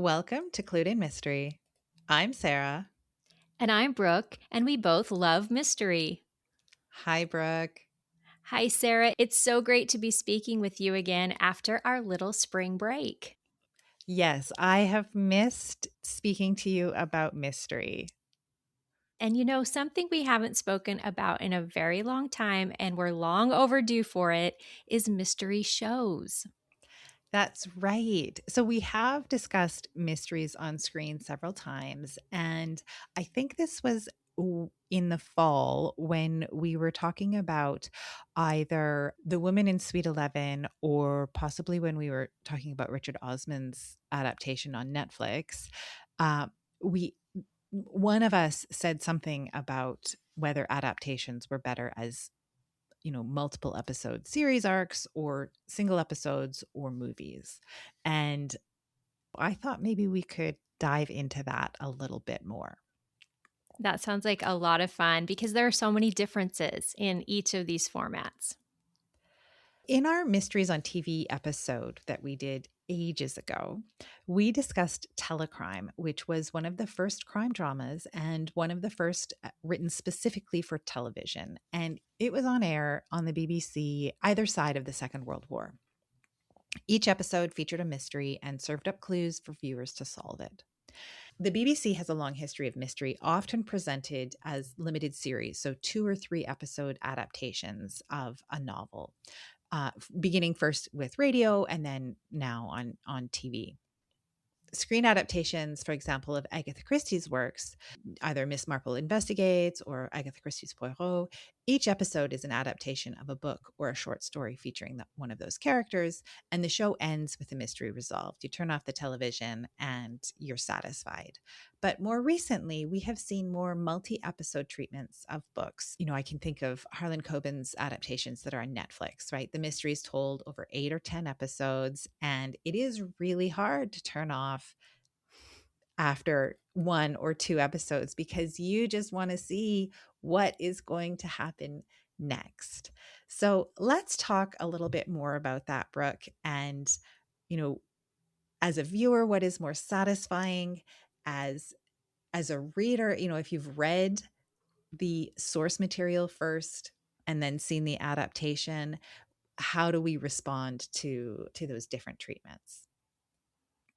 Welcome to Clued in Mystery. I'm Sarah. And I'm Brooke, and we both love mystery. Hi, Brooke. Hi, Sarah. It's so great to be speaking with you again after our little spring break. Yes, I have missed speaking to you about mystery. And something we haven't spoken about in a very long time, and we're long overdue for it, is mystery shows. That's right. So we have discussed mysteries on screen several times, and I think this was in the fall when we were talking about either The Woman in Suite 11 or possibly when we were talking about Richard Osman's adaptation on Netflix. We One of us said something about whether adaptations were better as multiple episode series arcs or single episodes or movies. And I thought maybe we could dive into that a little bit more. That sounds like a lot of fun because there are so many differences in each of these formats. In our Mysteries on TV episode that we did ages ago, we discussed Telecrime, which was one of the first crime dramas and one of the first written specifically for television. And it was on air on the BBC either side of the Second World War. Each episode featured a mystery and served up clues for viewers to solve it. The BBC has a long history of mystery, often presented as limited series, so 2 or 3 episode adaptations of a novel, beginning first with radio and then now on TV. Screen adaptations, for example, of Agatha Christie's works, either Miss Marple Investigates or Agatha Christie's Poirot, each episode is an adaptation of a book or a short story featuring one of those characters, and the show ends with the mystery resolved. You turn off the television and you're satisfied. But more recently, we have seen more multi-episode treatments of books. I can think of Harlan Coben's adaptations that are on Netflix, right? The mystery is told over 8 or 10 episodes, and it is really hard to turn off after 1 or 2 episodes because you just want to see what is going to happen next. So let's talk a little bit more about that, Brooke. And, as a viewer, what is more satisfying as a reader, if you've read the source material first and then seen the adaptation, how do we respond to those different treatments?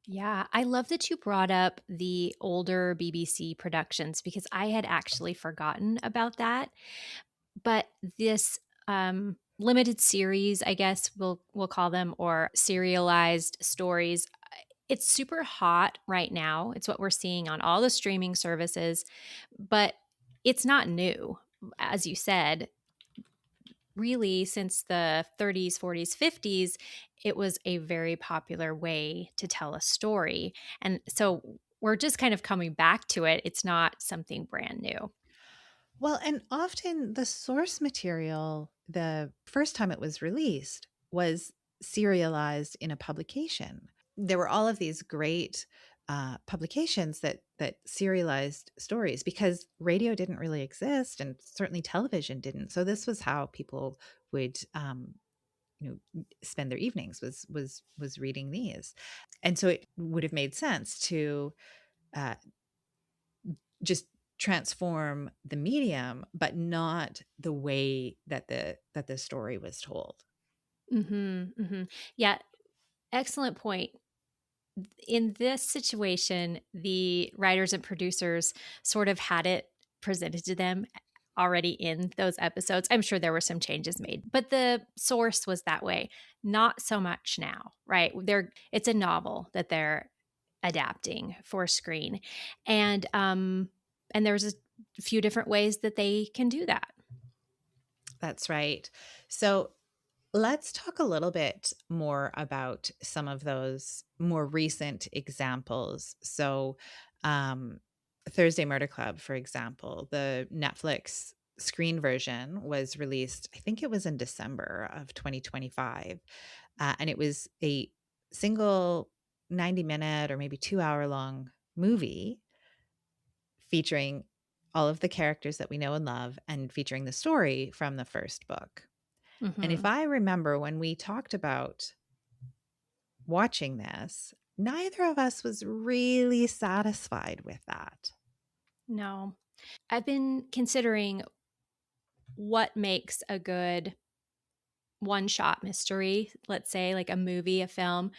Yeah, I love that you brought up the older BBC productions because I had actually forgotten about that. But this limited series, I guess we'll call them, or serialized stories, it's super hot right now. It's what we're seeing on all the streaming services, but it's not new. As you said, really since the 30s, 40s, 50s, it was a very popular way to tell a story. And so we're just kind of coming back to it. It's not something brand new. Well, and often the source material, the first time it was released, was serialized in a publication. There were all of these great publications that serialized stories because radio didn't really exist, and certainly television didn't. So this was how people would, spend their evenings was reading these, and so it would have made sense to uh, just transform the medium, but not the way that the story was told. Yeah, excellent point. In this situation, the writers and producers sort of had it presented to them already in those episodes. I'm sure there were some changes made, but the source was that way. Not so much now, right? It's a novel that they're adapting for screen, and there's a few different ways that they can do that. That's right. So let's talk a little bit more about some of those more recent examples. So, um, Thursday Murder Club, for example, the Netflix screen version was released, I think it was in December of 2025. And it was a single 90-minute or maybe 2 hour long movie featuring all of the characters that we know and love and featuring the story from the first book. And if Hmm. I remember when we talked about watching this, neither of us was really satisfied with that. No. I've been considering what makes a good one-shot mystery, let's say, like a movie, a film,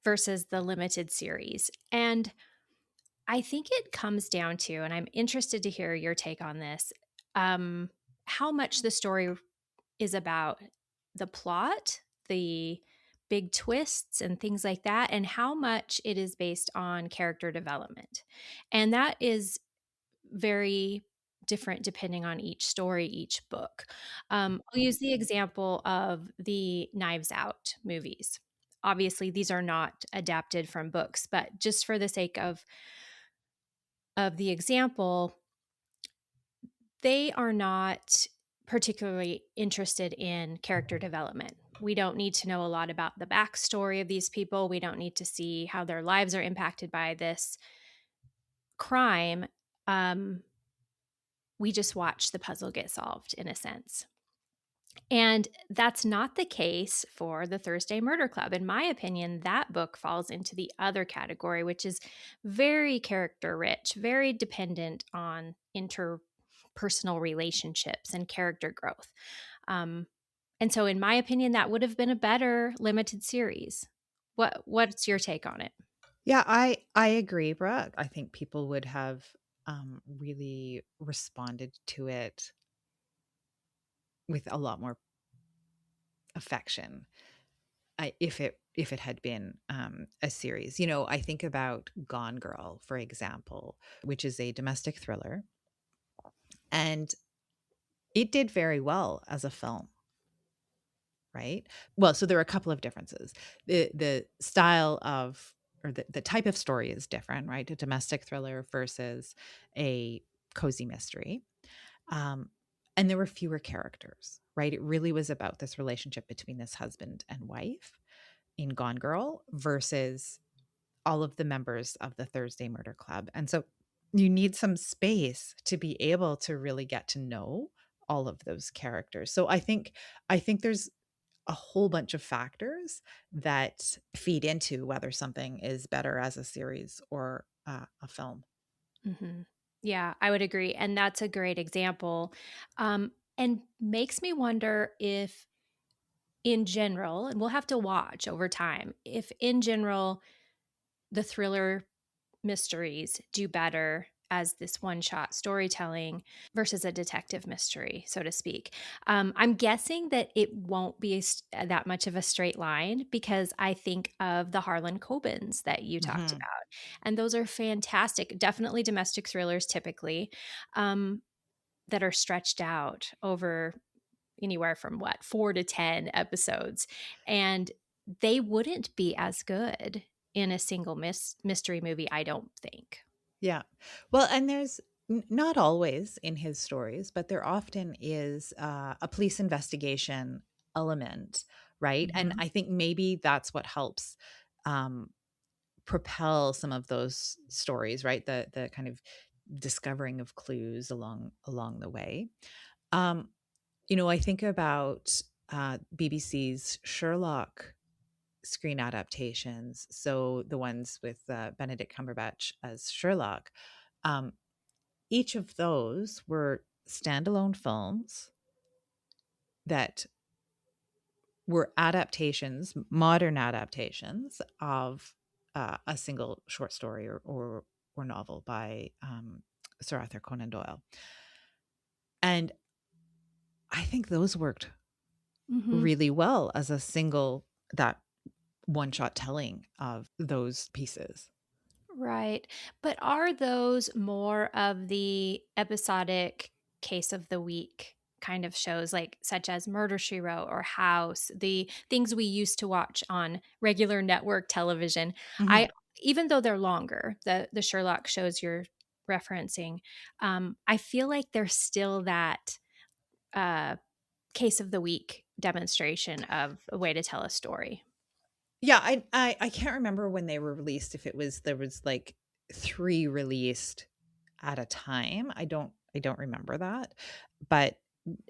versus the limited series. And I think it comes down to, and I'm interested to hear your take on this, um, how much the story is about the plot, the big twists and things like that, and how much it is based on character development. And that is very different depending on each story, each book. I'll use the example of the Knives Out movies. Obviously, these are not adapted from books, but just for the sake of the example, they are not particularly interested in character development. We don't need to know a lot about the backstory of these people. We don't need to see how their lives are impacted by this crime. Um, we just watch the puzzle get solved in a sense. And that's not the case for the Thursday Murder Club. In my opinion, that book falls into the other category, which is very character rich, very dependent on interpersonal relationships and character growth. Um, and so, in my opinion, that would have been a better limited series. What's your take on it? Yeah, I agree, Brooke. I think people would have really responded to it with a lot more affection, if it had been a series. You know, I think about Gone Girl, for example, which is a domestic thriller, and it did very well as a film. Right. Well, so there are a couple of differences. The style of, or the type of story is different, right? A domestic thriller versus a cozy mystery. Um, and there were fewer characters, right? It really was about this relationship between this husband and wife in Gone Girl versus all of the members of the Thursday Murder Club. And so you need some space to be able to really get to know all of those characters. So I think there's a whole bunch of factors that feed into whether something is better as a series or a film. Hmm. Yeah, I would agree. And that's a great example. And makes me wonder if, in general, and we'll have to watch over time, if in general, the thriller mysteries do better as this one shot storytelling versus a detective mystery, so to speak. I'm guessing that it won't be that much of a straight line because I think of the Harlan Coben's that you talked Mhm. about. And those are fantastic, definitely domestic thrillers typically, um, that are stretched out over anywhere from what, 4 to 10 episodes. And they wouldn't be as good in a single mystery movie, I don't think. Yeah. Well, and there's not always in his stories, but there often is a police investigation element, right? And Mhm. I think maybe that's what helps um, propel some of those stories, right? The kind of discovering of clues along the way. Um, you know, I think about BBC's Sherlock screen adaptations. So the ones with Benedict Cumberbatch as Sherlock. Um, each of those were standalone films that were adaptations, modern adaptations of a single short story or novel by Sir Arthur Conan Doyle. And I think those worked Mhm. really well as a single, that one shot telling of those pieces. Right. But are those more of the episodic case of the week kind of shows, like such as Murder She Wrote or House, the things we used to watch on regular network television? Mhm. I Even though they're longer, the Sherlock shows you're referencing, I feel like there's still that uh, case of the week demonstration of a way to tell a story. Yeah, I can't remember when they were released, if it was there was like 3 released at a time. I don't remember that. But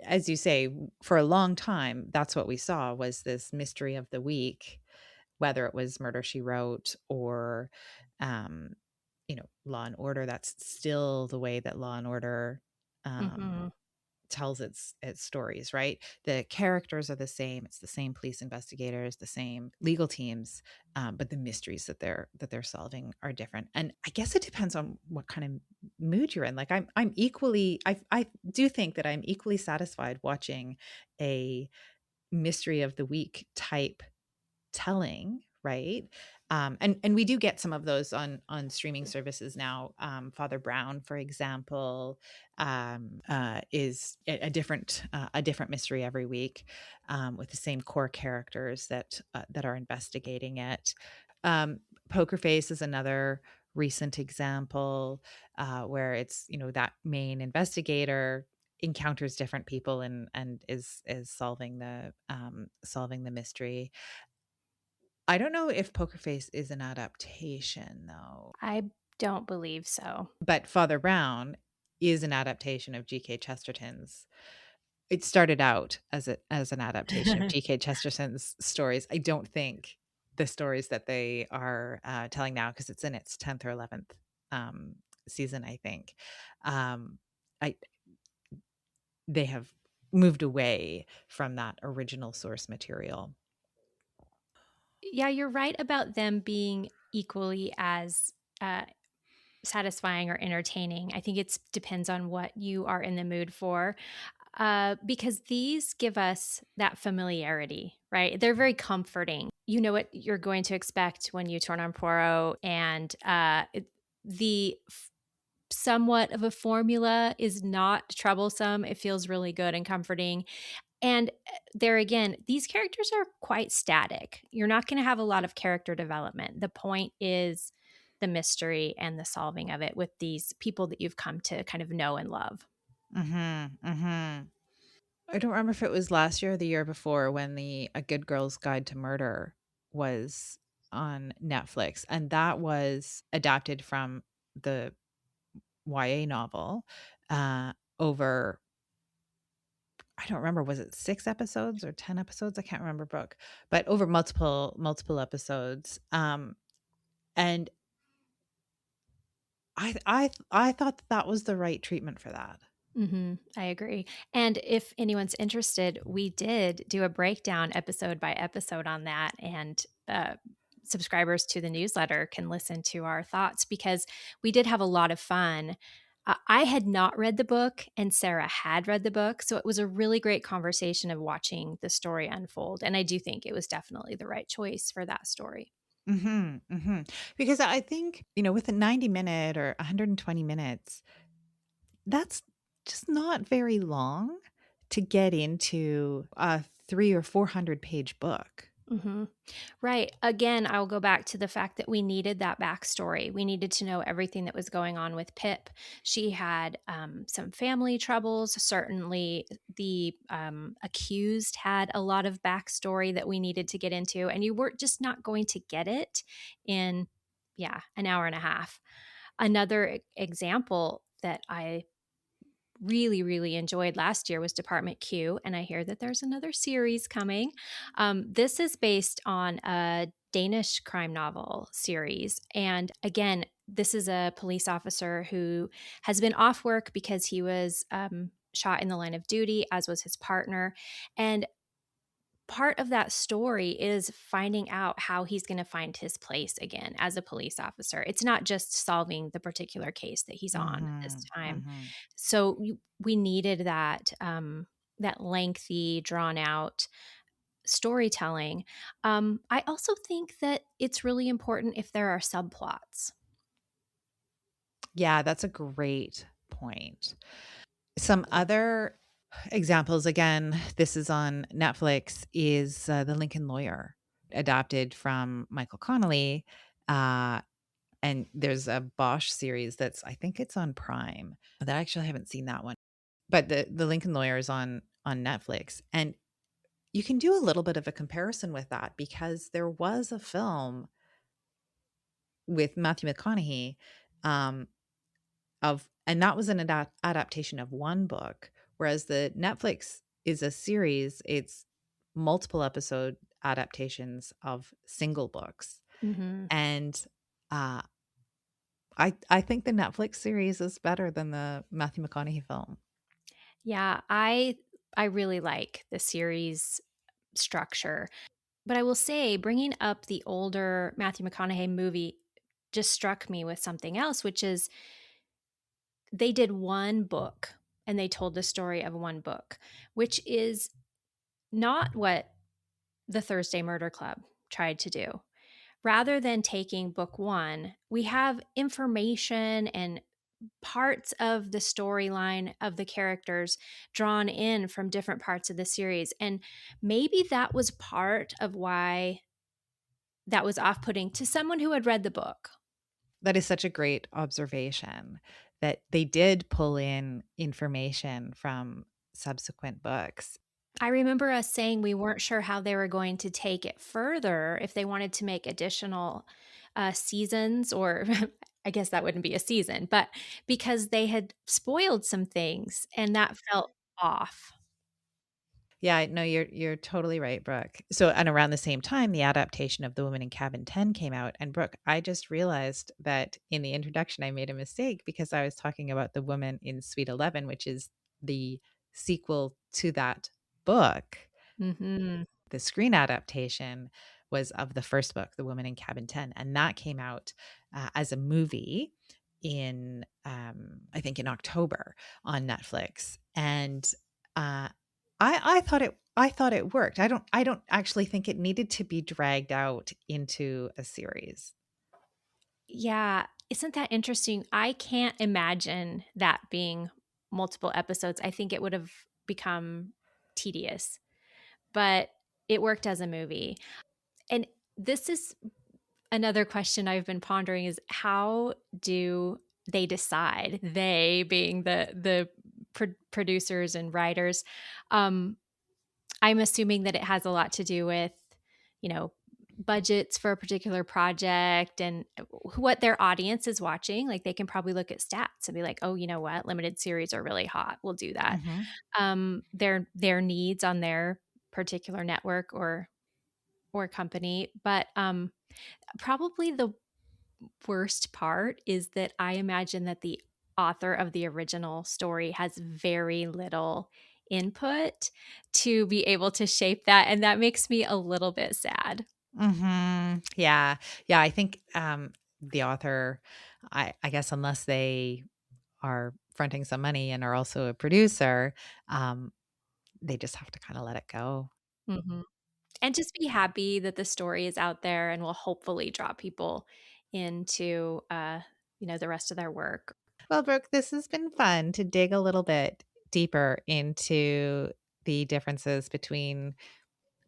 as you say, for a long time, that's what we saw was this mystery of the week, whether it was Murder, She Wrote or, um, Law and Order. That's still the way that Law and Order Mhm. tells its stories, right? The characters are the same. It's the same police investigators, the same legal teams, but the mysteries that they're solving are different. And I guess it depends on what kind of mood you're in. Like I'm equally, I do think that I'm equally satisfied watching a mystery of the week type telling, right? And we do get some of those on streaming services now. Father Brown, for example, is a different mystery every week, with the same core characters that are investigating it. Poker Face is another recent example, where it's that main investigator encounters different people and is solving the mystery. I don't know if Poker Face is an adaptation though, I don't believe so. but Father Brown is an adaptation of G.K. Chesterton's. It started out as an adaptation of G.K. Chesterton's stories. I don't think the stories that they are telling now, because it's in its 10th or 11th um, season, I think. Um, I They have moved away from that original source material. Yeah, you're right about them being equally as uh, satisfying or entertaining. I think it depends on what you are in the mood for. Because these give us that familiarity, right? They're very comforting. You know what you're going to expect when you turn on Poirot, and the somewhat of a formula is not troublesome. It feels really good and comforting. And there again, these characters are quite static. You're not going to have a lot of character development. The point is the mystery and the solving of it with these people that you've come to kind of know and love. Mhm, mhm. I don't remember if it was last year or the year before when the A Good Girl's Guide to Murder was on Netflix, and that was adapted from the YA novel, over I don't remember, was it 6 episodes or 10 episodes? I can't remember, Brooke, but over multiple episodes, and I thought that was the right treatment for that. I agree. And if anyone's interested, we did do a breakdown episode by episode on that. And subscribers to the newsletter can listen to our thoughts because we did have a lot of fun. I had not read the book, and Sarah had read the book. So it was a really great conversation of watching the story unfold. And I do think it was definitely the right choice for that story. Mhm, mhm. Because I think, with a 90-minute or 120 minutes, that's just not very long to get into a 3 or 400 page book. hmm Right. Again, I'll go back to the fact that we needed that backstory. We needed to know everything that was going on with Pip. She had some family troubles. Certainly, the accused had a lot of backstory that we needed to get into, and you were just not going to get it in, yeah, an hour and a half. Another example that I really, really enjoyed last year was Department Q, and I hear that there's another series coming. This is based on a Danish crime novel series. And again, this is a police officer who has been off work because he was shot in the line of duty, as was his partner. And part of that story is finding out how he's going to find his place again as a police officer. It's not just solving the particular case that he's on this Mhm, time. mhm. So we needed that that lengthy, drawn out storytelling. I also think that it's really important if there are subplots. Yeah, that's a great point. Some other examples, again, this is on Netflix, is The Lincoln Lawyer, adapted from Michael Connolly. Uh, and there's a Bosch series I think it's on Prime. That I actually haven't seen that one. But the Lincoln Lawyer is on Netflix. And you can do a little bit of a comparison with that because there was a film with Matthew McConaughey, um, and that was an adaptation of one book, whereas the Netflix is a series. It's multiple episode adaptations of single books. Mhm. And uh, I think the Netflix series is better than the Matthew McConaughey film. Yeah, I really like the series structure. But I will say bringing up the older Matthew McConaughey movie just struck me with something else, which is they did one book and they told the story of one book, which is not what the Thursday Murder Club tried to do. Rather than taking book one, we have information and parts of the storyline of the characters drawn in from different parts of the series. And maybe that was part of why that was off putting to someone who had read the book. That is such a great observation that they did pull in information from subsequent books. I remember us saying we weren't sure how they were going to take it further, if they wanted to make additional seasons, or I guess that wouldn't be a season, but because they had spoiled some things and that felt off. Yeah, no, you're totally right, Brooke. So, and around the same time, the adaptation of The Woman in Cabin 10 came out. And Brooke, I just realized that in the introduction, I made a mistake because I was talking about The Woman in Suite 11, which is the sequel to that book. Hmm. The screen adaptation was of the first book, The Woman in Cabin 10, and that came out as a movie in I think in October on Netflix. And I thought it worked. I don't actually think it needed to be dragged out into a series. Yeah, isn't that interesting? I can't imagine that being multiple episodes. I think it would have become tedious, but it worked as a movie. And this is another question I've been pondering is how do they decide, they being the producers and writers? Um, I'm assuming that it has a lot to do with, you know, budgets for a particular project and what their audience is watching. Like they can probably look at stats and be like, oh, you know what, limited series are really hot. We'll do that. Hmm. Their needs on their particular network or company. But probably the worst part is that I imagine that the author of the original story has very little input to be able to shape that. And that makes me a little bit sad. Hmm. Yeah. Yeah. I think the author, I guess, unless they are fronting some money and are also a producer, um, they just have to kind of let it go. Mhm. And just be happy that the story is out there and will hopefully draw people into, the rest of their work. Well, Brooke, this has been fun to dig a little bit deeper into the differences between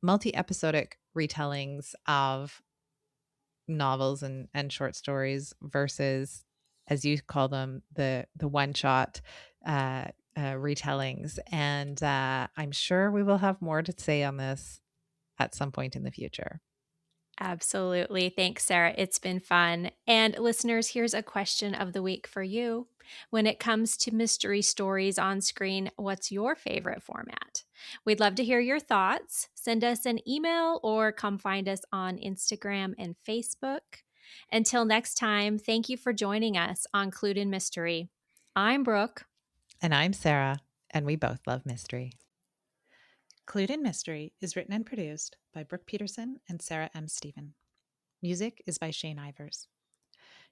multi episodic retellings of novels and short stories versus, as you call them, the one shot retellings. And I'm sure we will have more to say on this at some point in the future. Absolutely. Thanks, Sarah. It's been fun. And listeners, here's a question of the week for you. When it comes to mystery stories on screen, what's your favorite format? We'd love to hear your thoughts. Send us an email or come find us on Instagram and Facebook. Until next time, thank you for joining us on Clued in Mystery. I'm Brooke. And I'm Sarah, and we both love mystery. Clued in Mystery is written and produced by Brooke Peterson and Sarah M. Stephen. Music is by Shane Ivers.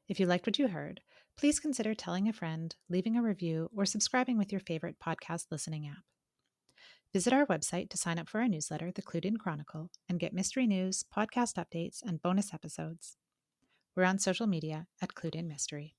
If you liked what you heard, please consider telling a friend, leaving a review, or subscribing with your favorite podcast listening app. Visit our website to sign up for our newsletter, The Clued In Chronicle, and get mystery news, podcast updates, and bonus episodes. We're on social media at Clued In Mystery.